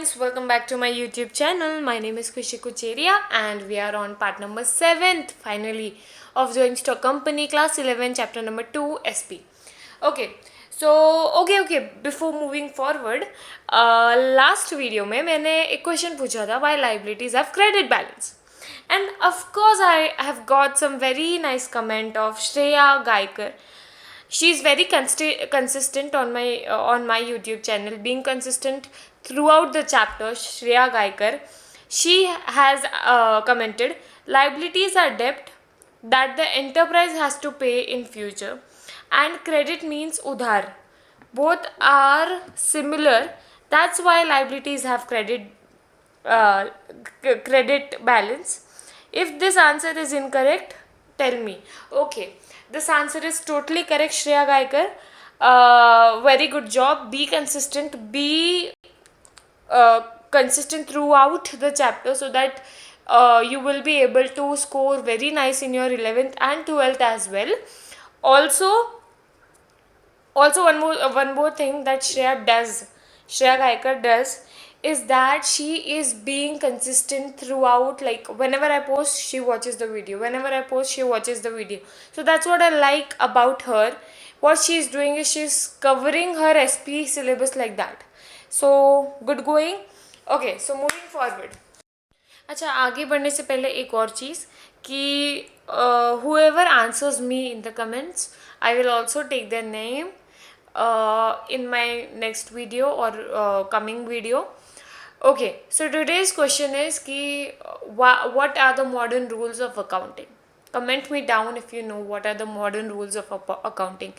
friends, welcome back to my YouTube channel. My name is Khushi Kucheria and we are on part number 7th finally of Joint Stock Company class 11 chapter number 2 SP. Okay, before moving forward, last video में मैंने एक question पूछा था why liabilities have credit balance. And of course I have got some very nice comment of Shreya Gaikar. She is very consistent on my YouTube channel, being consistent throughout the chapter. Shreya Gaikar, she has commented, liabilities are debt that the enterprise has to pay in future, and credit means udhar. Both are similar. That's why liabilities have credit balance. If this answer is incorrect, tell me. Okay, this answer is totally correct, Shreya Gaikar. Very good job. Be consistent. Be consistent throughout the chapter so that you will be able to score very nice in your 11th and 12th as well. Also one more thing that Shreya Gaikar does is that she is being consistent throughout. Like whenever I post, she watches the video. Whenever I post, she watches the video. So that's what I like about her. What she is doing is she's covering her SP syllabus like that. So good going. Okay, so moving forward. अच्छा, आगे बढ़ने से पहले एक और चीज़ कि whoever answers me in the comments, I will also take their name in my next video or coming video. Okay, so today's question is कि what are the modern rules of accounting? Comment me down if you know what are the modern rules of accounting.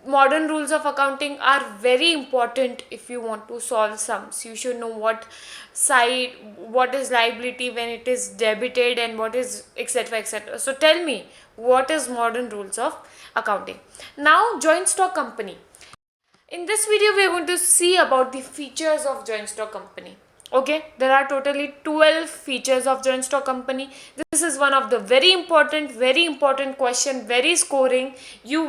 Modern rules of accounting are very important if you want to solve sums. You should know what is liability when it is debited and what is etc etc. So tell me, what is modern rules of accounting? Now, joint stock company. In this video, we are going to see about the features of joint stock company. Okay, there are totally 12 features of joint stock company. This is one of the very important question, very scoring. It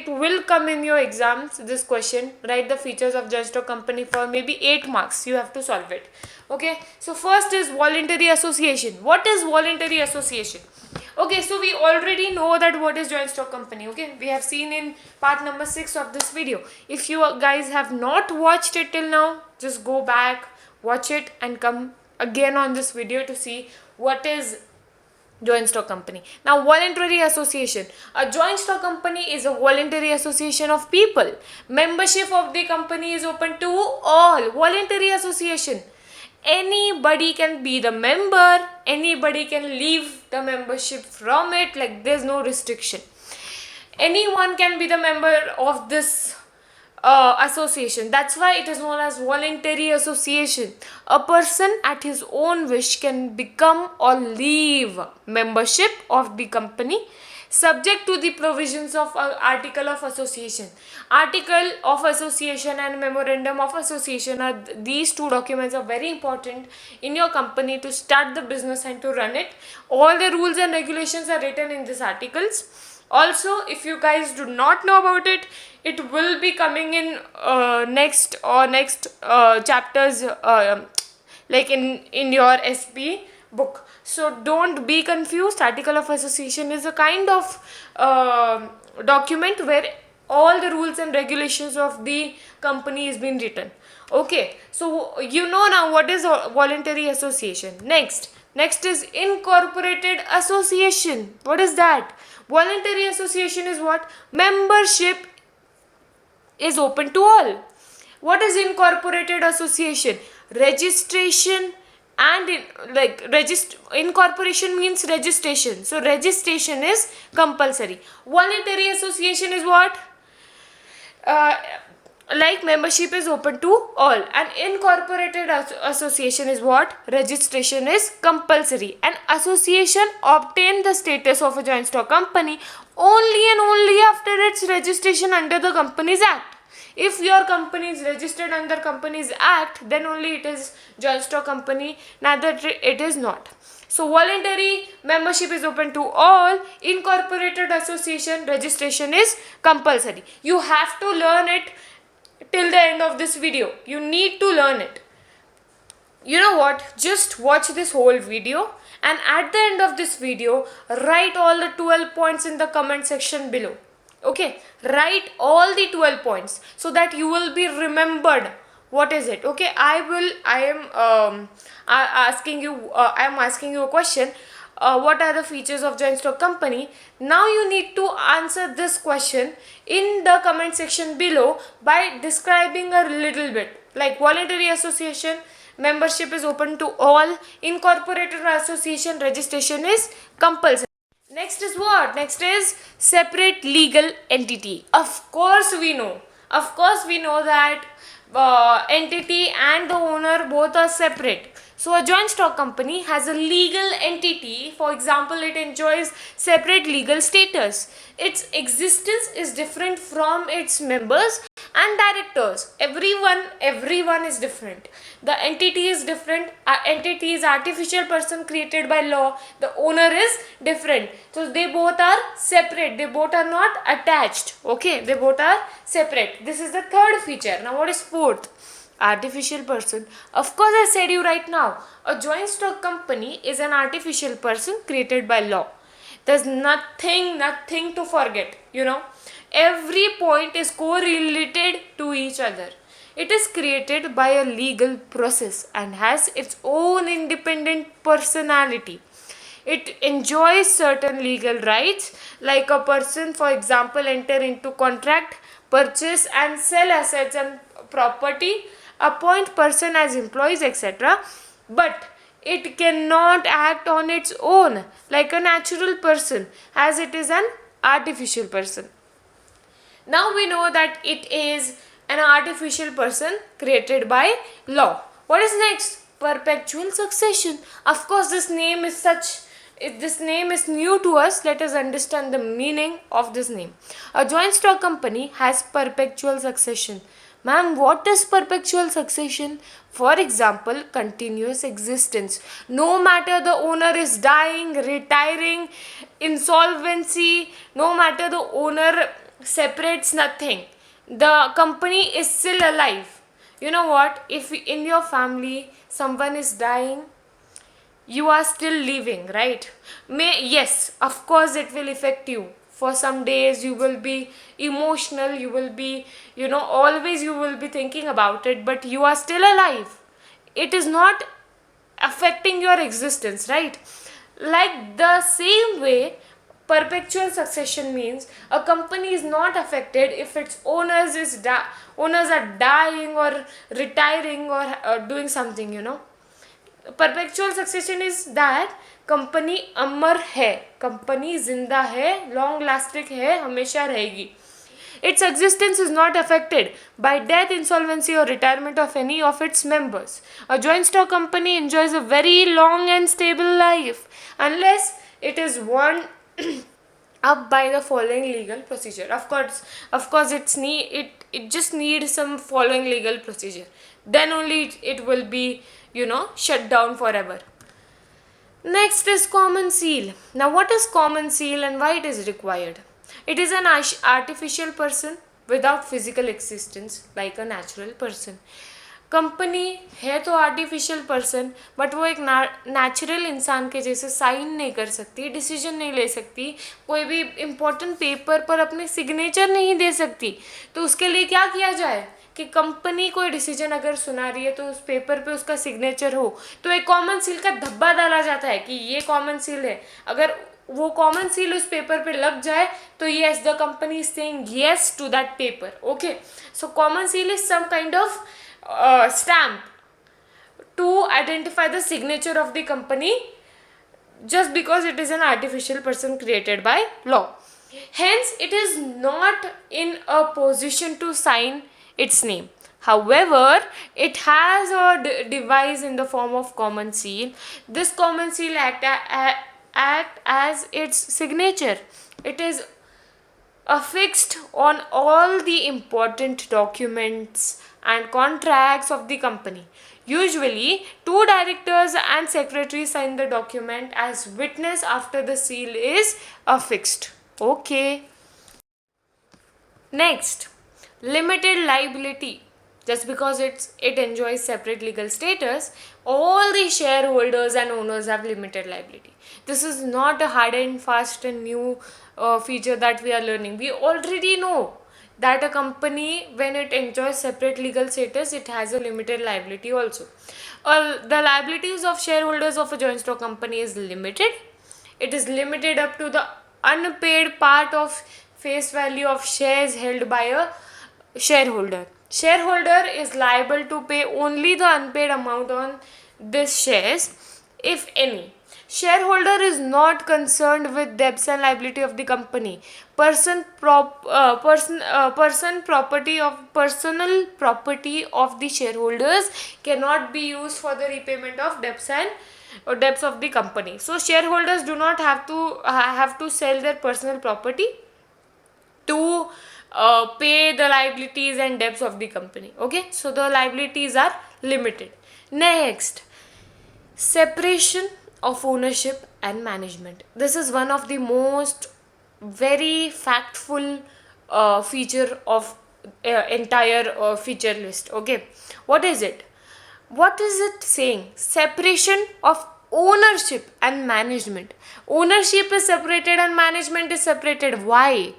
will come in your exams, this question. Write the features of joint stock company for maybe 8 marks. You have to solve it. Okay, so first is voluntary association. What is voluntary association? Okay, so we already know that what is joint stock company. Okay, we have seen in part number 6 of this video. If you guys have not watched it till now, just go back, watch it and come again on this video to see what is joint stock company. Now, voluntary association. A joint stock company is a voluntary association of people. Membership of the company is open to all. Voluntary association. Anybody can be the member, anybody can leave the membership from it, like there's no restriction. Anyone can be the member of this association. That's why it is known as voluntary association. A person at his own wish can become or leave membership of the company, subject to the provisions of article of association. Article of association and memorandum of association are these two documents are very important in your company to start the business and to run it. All the rules and regulations are written in these articles. Also, if you guys do not know about it, it will be coming in next chapters, like in your SP book. So don't be confused. Article of association is a kind of document where all the rules and regulations of the company is being written. Okay, so you know now what is voluntary association. Next is incorporated association. What is that? Voluntary association is what? Membership is open to all. What is incorporated association? Registration and incorporation means registration. So registration is compulsory. Voluntary association is what? Like membership is open to all, and incorporated association is what? Registration is compulsory. An association obtain the status of a joint stock company only and only after its registration under the Companies Act. If your company is registered under Companies Act, then only it is joint stock company, neither it is not. So voluntary membership is open to all. Incorporated association registration is compulsory. You have to learn it till the end of this video. You need to learn it. You know what, just watch this whole video, and at the end of this video write all the 12 points in the comment section below. Okay, write all the 12 points so that you will be remembered what is it. Okay, I am asking you a question. What are the features of joint stock company? Now you need to answer this question in the comment section below by describing a little bit, like voluntary association, membership is open to all, incorporated association registration is compulsory. Next is what? Next is separate legal entity. Of course we know that entity and the owner both are separate. So a joint stock company has a legal entity. For example, it enjoys separate legal status. Its existence is different from its members and directors. Everyone is different. The entity is different. Entity is artificial person created by law. The owner is different. So they both are separate. They both are not attached. Okay, they both are separate. This is the third feature. Now what is fourth? Artificial person. Of course, I said you right now, a joint stock company is an artificial person created by law. There's nothing to forget, every point is correlated to each other. It is created by a legal process and has its own independent personality. It enjoys certain legal rights, like a person, for example, enter into contract, purchase and sell assets and property, appoint person as employees, etc. But it cannot act on its own like a natural person, as it is an artificial person. Now we know that it is an artificial person created by law. What is next? Perpetual succession. Of course, this name is new to us. Let us understand the meaning of this name. A joint stock company has perpetual succession. Ma'am, what is perpetual succession? For example, continuous existence. No matter the owner is dying, retiring, insolvency, no matter the owner separates, nothing, the company is still alive. You know what? If in your family someone is dying, you are still living, right? Yes, of course it will affect you. For some days you will be emotional, you will be, always you will be thinking about it, but you are still alive. It is not affecting your existence, right? Like the same way, perpetual succession means a company is not affected if its owners are dying or retiring or doing something. Perpetual succession is that company अमर है, company जिंदा है, long lasting है, हमेशा रहेगी. Its existence is not affected by death, insolvency or retirement of any of its members. A joint stock company enjoys a very long and stable life unless it is won up by the following legal procedure. Of course it just needs some following legal procedure. Then only it will be, shut down forever. Next is common seal. Now what is common seal and why it is required? It is an artificial person without physical existence like a natural person. Company है तो artificial person, but वो एक natural इंसान के जैसे sign नहीं कर सकती, डिसीजन नहीं ले सकती, कोई भी इम्पोर्टेंट पेपर पर अपने सिग्नेचर नहीं दे सकती. तो उसके लिए क्या किया जाए कि कंपनी कोई डिसीजन अगर सुना रही है तो उस पेपर पे उसका सिग्नेचर हो, तो एक कॉमन सील का धब्बा डाला जाता है कि ये कॉमन सील है. अगर वो कॉमन सील उस पेपर पे लग जाए तो yes, the company is saying yes to that paper. Okay, so common seal is some kind of stamp to identify the signature of the company, just because it is an artificial person created by law. Hence, it is not in a position to sign its name. However, it has a device in the form of common seal. This common seal act as its signature. It is affixed on all the important documents and contracts of the company. Usually, 2 directors and secretary sign the document as witness after the seal is affixed. Okay. Next, Limited liability, just because it enjoys separate legal status, all the shareholders and owners have limited liability. This is not a hard and fast and new feature that we are learning. We already know that a company, when it enjoys separate legal status, it has a limited liability also. The liabilities of shareholders of a joint stock company is limited. It is limited up to the unpaid part of face value of shares held by a shareholder. Shareholder is liable to pay only the unpaid amount on this shares, if any. Shareholder is not concerned with debts and liability of the company. Personal property of the shareholders cannot be used for the repayment of debts and debts of the company. So shareholders do not have to sell their personal property to pay the liabilities and debts of the company. Okay, so the liabilities are limited. Next, separation of ownership and management. This is one of the most very factful feature of entire feature list. Okay, what is it? What is it saying? Separation of ownership and management. Ownership is separated and management is separated. Why?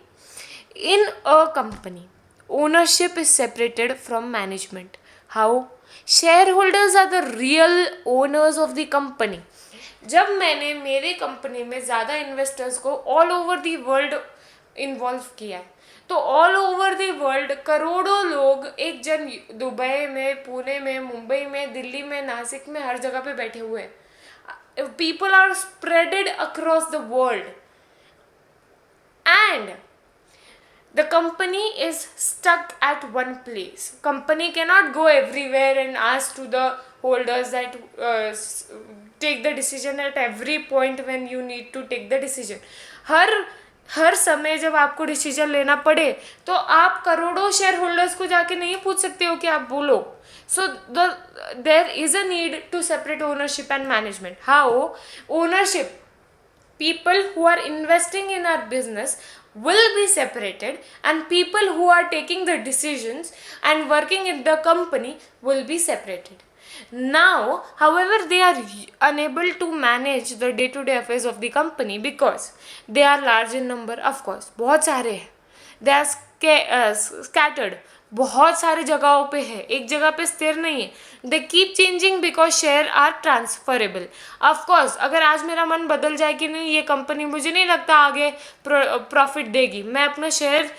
In a company, ownership is separated from management. How? Shareholders are the real owners of the company. जब मैंने मेरे company में ज़्यादा investors को all over the world involve किया है, तो all over the world करोड़ों लोग, एक जन दुबई में, पुणे में, मुंबई में, दिल्ली में, नासिक में, हर जगह पे बैठे हुए हैं. People are spreaded across the world and the company is stuck at one place. Company cannot go everywhere and ask to the holders that take the decision at every point when you need to take the decision. हर समय जब आपको decision लेना पड़े तो आप करोड़ों share holders को जाके नहीं पूछ सकते हो कि आप बोलो. So there is a need to separate ownership and management. How? Ownership, people who are investing in our business will be separated, and people who are taking the decisions and working in the company will be separated. Now, however, they are unable to manage the day-to-day affairs of the company because they are large in number. Of course, बहुत सारे हैं. They are scattered. बहुत सारे जगहों पे है, एक जगह पे स्थिर नहीं है. They keep changing because share are transferable. Of course अगर आज मेरा मन बदल जाए कि नहीं, ये कंपनी मुझे नहीं लगता आगे प्रॉफिट देगी, मैं अपना शेयर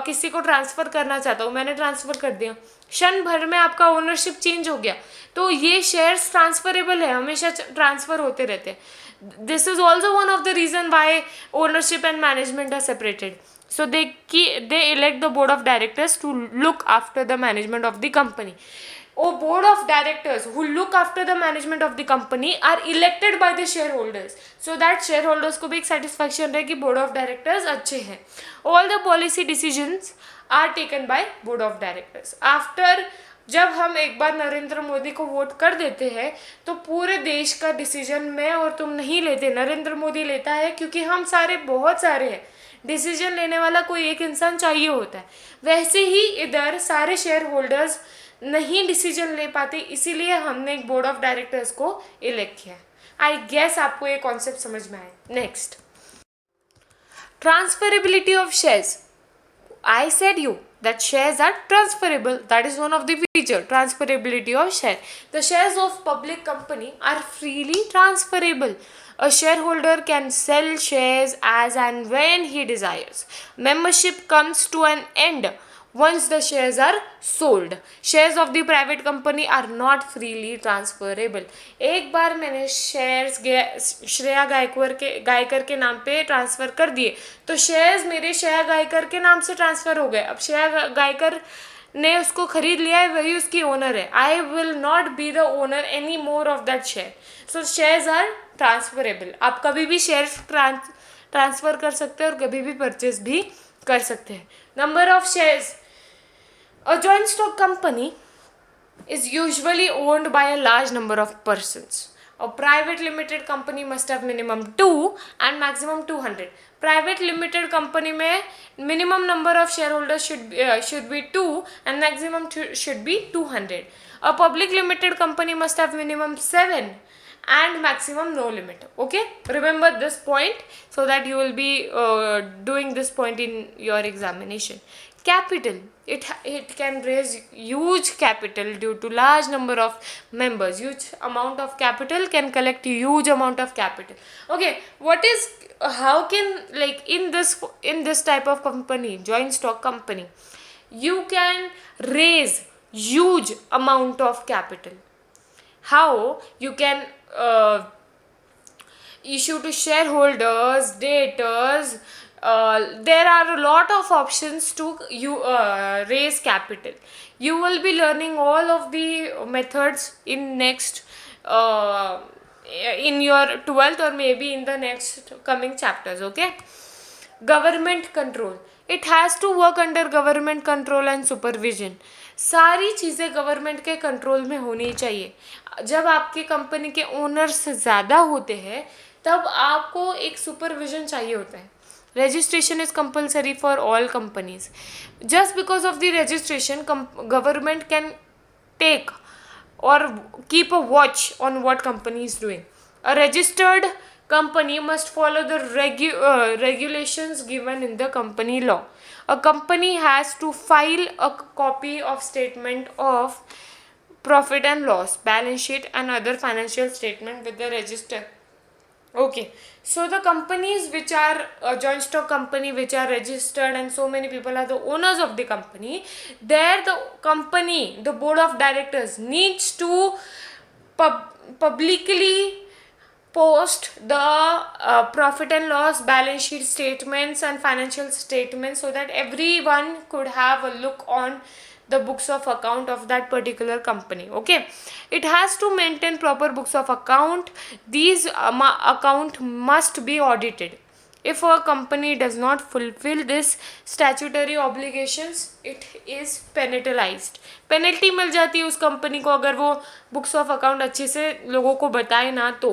किसी को ट्रांसफ़र करना चाहता हूँ, मैंने ट्रांसफ़र कर दिया, क्षण भर में आपका ओनरशिप चेंज हो गया, तो ये शेयर्स ट्रांसफरेबल है, हमेशा ट्रांसफ़र होते रहते हैं. This is also one of the reason why ownership and management are separated. So they elect the board of directors to look after the management of the company. Board of directors who look after the management of the company are elected by the shareholders, so that shareholders को भी एक satisfaction रहे कि board of directors अच्छे हैं. All the policy decisions are taken by board of directors. After जब हम एक बार नरेंद्र मोदी को वोट कर देते हैं तो पूरे देश का डिसीजन मैं और तुम नहीं लेते, नरेंद्र मोदी लेता है, क्योंकि हम सारे बहुत सारे हैं, डिसीजन लेने वाला कोई एक इंसान चाहिए होता है. वैसे ही इधर सारे शेयर होल्डर्स नहीं डिसीजन ले पाते, इसीलिए हमने एक बोर्ड ऑफ डायरेक्टर्स को इलेक्ट किया. आई गेस आपको ये कॉन्सेप्ट समझ में आए. Next, transferability of shares. I said you that shares are transferable. That is one of the feature, transferability of share. The shares of public company are freely transferable. A shareholder can sell shares as and when he desires. Membership comes to an end once the shares are sold. Shares of the private company are not freely transferable. एक बार मैंने shares Shreya Gaikar के नाम पे transfer कर दिए तो shares मेरे श्रेया गायकर के नाम से ट्रांसफ़र हो गए. अब श्रेया गायकर ने उसको खरीद लिया है, वही उसकी ओनर है. I will not be the owner any more of that share. So shares are transferable. आप कभी भी शेयर्स ट्रांसफ़र कर सकते हैं और कभी भी परचेज भी कर सकते हैं. Number of shares. A joint stock company is usually owned by a large number of persons. A private limited company must have minimum 2 and maximum 200. Private limited company में minimum number of shareholders should be 2 and maximum should be 200. A public limited company must have minimum 7 and maximum no limit. Okay, remember this point so that you will be doing this point in your examination. Capital, it can raise huge capital due to large number of members. Huge amount of capital can collect huge amount of capital. Okay, what is how can, like, in this type of company, joint stock company, you can raise huge amount of capital? How you can issue to shareholders, debtors. There are a lot of options to raise capital. You will be learning all of the methods in next in your 12th or maybe in the next coming chapters. Okay, government control, it has to work under government control and supervision. सारी चीज़ें government के control में होनी चाहिए. जब आपकी company के owners ज़्यादा होते हैं तब आपको एक सुपरविजन चाहिए होता है. registration is compulsory for all companies. Just because of the registration, government can take or keep a watch on what company is doing. A registered company must follow the regulations given in the company law. A company has to file a copy of statement of profit and loss, balance sheet and other financial statement with the register. Okay, so the companies which are joint stock company which are registered and so many people are the owners of the company, there the company, the board of directors needs to publicly post the profit and loss, balance sheet statements and financial statements so that everyone could have a look on the books of account of that particular company. Okay, it has to maintain proper books of account. These account must be audited. If a company does not fulfill this statutory obligations, it is penalized. Penalty मिल जाती है उस company को अगर वो books of account अच्छे से लोगों को बताए ना तो.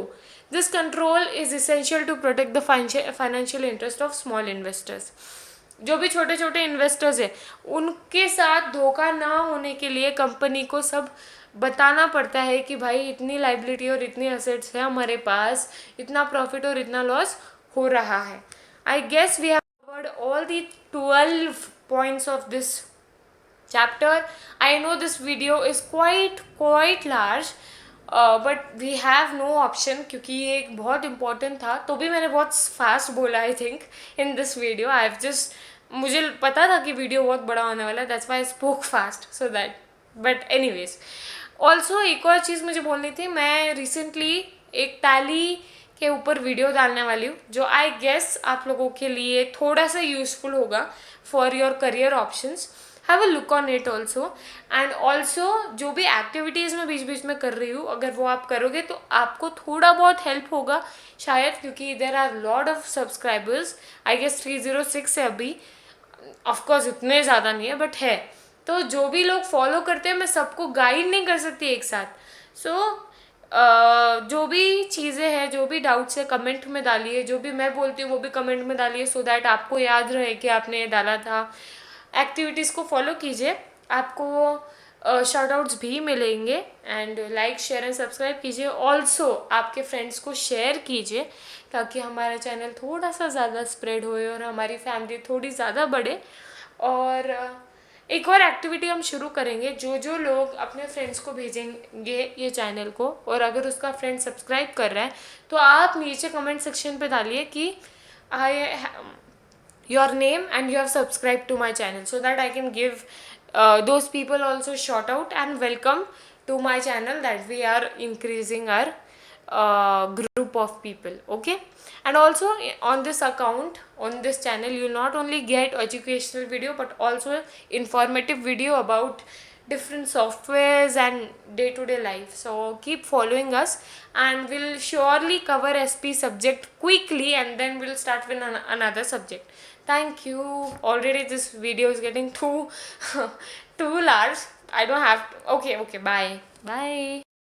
This control is essential to protect the financial interest of small investors. जो भी छोटे छोटे इन्वेस्टर्स हैं उनके साथ धोखा ना होने के लिए कंपनी को सब बताना पड़ता है कि भाई इतनी लाइबिलिटी और इतनी असेट्स है हमारे पास, इतना प्रॉफिट और इतना लॉस हो रहा है. I guess we have covered all the 12 points of this chapter. I know this video is quite large but we have no option क्योंकि ये एक बहुत इंपॉर्टेंट था. तो भी मैंने बहुत फास्ट बोला I think in this video. I have just, मुझे पता था कि वीडियो बहुत बड़ा होने वाला है, that's why I spoke fast so that. But anyways, also एक और चीज़ मुझे बोलनी थी. मैं रिसेंटली एक टैली के ऊपर वीडियो डालने वाली हूँ जो आई गेस आप लोगों के लिए थोड़ा सा यूजफुल होगा for your career options. Have a look on it also. And also जो भी एक्टिविटीज़ मैं बीच बीच में कर रही हूँ अगर वो आप करोगे तो आपको थोड़ा बहुत हेल्प होगा शायद, क्योंकि there are lot of subscribers. I guess 306 है अभी. ऑफकोर्स उतने ज़्यादा नहीं है बट है. तो जो भी लोग फॉलो करते हैं मैं सबको गाइड नहीं कर सकती एक साथ. सो जो भी चीज़ें हैं, जो भी डाउट्स है कमेंट में डालिए. जो भी मैं बोलती हूँ वो भी कमेंट में डालिए सो दैट आपको याद रहे कि आपने ये डाला था. एक्टिविटीज़ को फॉलो कीजिए, आपको शाउट आउट्स भी मिलेंगे. And like share and subscribe कीजिए. ऑल्सो आपके फ्रेंड्स को शेयर कीजिए ताकि हमारा चैनल थोड़ा सा ज़्यादा स्प्रेड होए और हमारी फैमिली थोड़ी ज़्यादा बढ़े. और एक और एक्टिविटी हम शुरू करेंगे. जो लोग अपने फ्रेंड्स को भेजेंगे ये चैनल को और अगर उसका फ्रेंड सब्सक्राइब कर रहा है तो आप नीचे कमेंट सेक्शन पे डालिए कि your name and you have subscribed to my channel so that I can give those people also shout out and welcome to my channel, that we are increasing our group of people. Okay, and also on this account, on this channel, you not only get educational video but also informative video about different softwares and day-to-day life. So keep following us and we'll surely cover SP subject quickly and then we'll start with another subject. Thank you. Already this video is getting too large. I don't have to. Okay, bye.